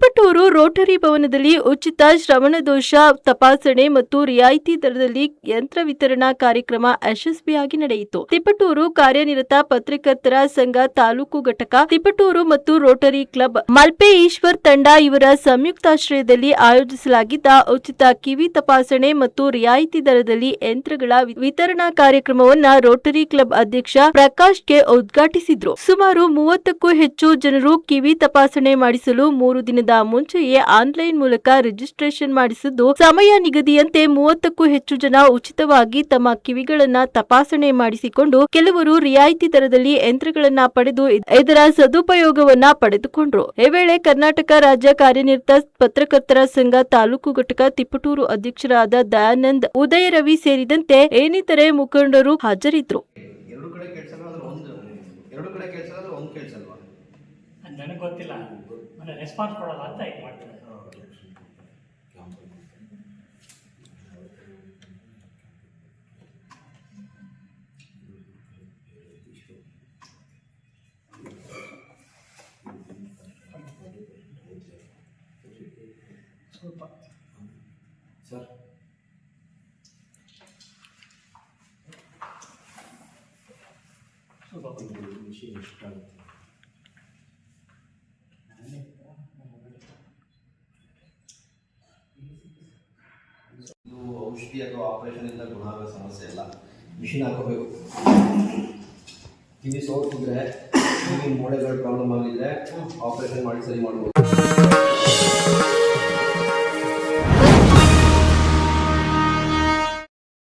Tiptur Rotary ಭವನದಲ್ಲಿ ಉಚಿತ ಶ್ರವಣದೋಷ ತಪಾಸಣೆ ಮತ್ತು ರಿಯಾಯಿತಿ ದರದಲ್ಲಿ ಯಂತ್ರ ವಿತರಣಾ ಕಾರ್ಯಕ್ರಮ ಯಶಸ್ವಿಯಾಗಿ ನಡೆಯಿತು. ತಿಪಟೂರು ಕಾರ್ಯನಿರತ ಪತ್ರಕರ್ತರ ಸಂಘ ತಾಲೂಕು ಘಟಕ, ತಿಪಟೂರು ಮತ್ತು ರೋಟರಿ ಕ್ಲಬ್ ಮಲ್ಪೆ ಈಶ್ವರ್ ತಂಡ ಇವರ ಸಂಯುಕ್ತಾಶ್ರಯದಲ್ಲಿ ಆಯೋಜಿಸಲಾಗಿದ್ದ ಉಚಿತ ಕಿವಿ ತಪಾಸಣೆ ಮತ್ತು ರಿಯಾಯಿತಿ ದರದಲ್ಲಿ ಯಂತ್ರಗಳ ವಿತರಣಾ ಕಾರ್ಯಕ್ರಮವನ್ನು ರೋಟರಿ ಕ್ಲಬ್ ಅಧ್ಯಕ್ಷ ಪ್ರಕಾಶ್ ಕೆ ಉದ್ಘಾಟಿಸಿದ್ರು. ಸುಮಾರು 30ಕ್ಕೂ ಹೆಚ್ಚು ಜನರು ಕಿವಿ ತಪಾಸಣೆ ಮಾಡಿಸಲು 3 ದಿನದ ಮುಂಚೆಯೇ ಆನ್ಲೈನ್ ಮೂಲಕ ರಿಜಿಸ್ಟ್ರೇಷನ್ ಮಾಡಿಸಿದ್ದು, ಸಮಯ ನಿಗದಿಯಂತೆ 30ಕ್ಕೂ ಹೆಚ್ಚು ಜನ ಉಚಿತವಾಗಿ ತಮ್ಮ ಕಿವಿಗಳನ್ನ ತಪಾಸಣೆ ಮಾಡಿಸಿಕೊಂಡು ಕೆಲವರು ರಿಯಾಯಿತಿ ದರದಲ್ಲಿ ಯಂತ್ರಗಳನ್ನ ಪಡೆದು ಇದರ ಸದುಪಯೋಗವನ್ನ ಪಡೆದುಕೊಂಡ್ರು. ಈ ವೇಳೆ ಕರ್ನಾಟಕ ರಾಜ್ಯ ಕಾರ್ಯನಿರತ ಪತ್ರಕರ್ತರ ಸಂಘ ತಾಲೂಕು ಘಟಕ ತಿಪಟೂರು ಅಧ್ಯಕ್ಷರಾದ ದಯಾನಂದ್, ಉದಯ ರವಿ ಸೇರಿದಂತೆ ಇನ್ನಿತರೆ ಮುಖಂಡರು ಹಾಜರಿದ್ದರು. ನನಗೆ ಗೊತ್ತಿಲ್ಲ, ಅಂದರೆ ರೆಸ್ಪಾನ್ಸ್ ಕೊಡೋಲ್ಲ ಅಂತ ಇದು ಮಾಡ್ತಾರೆ. ಸ್ವಲ್ಪ ಸರ್ ಇದು ಔಷಧಿ ಅಥವಾ ಆಪರೇಷನ್ ಇಂದ ಗುಣ ಆಗೋ ಸಮಸ್ಯೆ ಇಲ್ಲ. ಮಿಷಿನ್ ಹಾಕೋಬೇಕು. ಕಿವಿ ಸೋತಿದ್ರೆ, ಕಿವಿ ಮೂಳೆಗಳು ಪ್ರಾಬ್ಲಮ್ ಆಗಿದ್ರೆ ಆಪರೇಷನ್ ಮಾಡಿ ಸರಿ ಮಾಡ್ಬೋದು.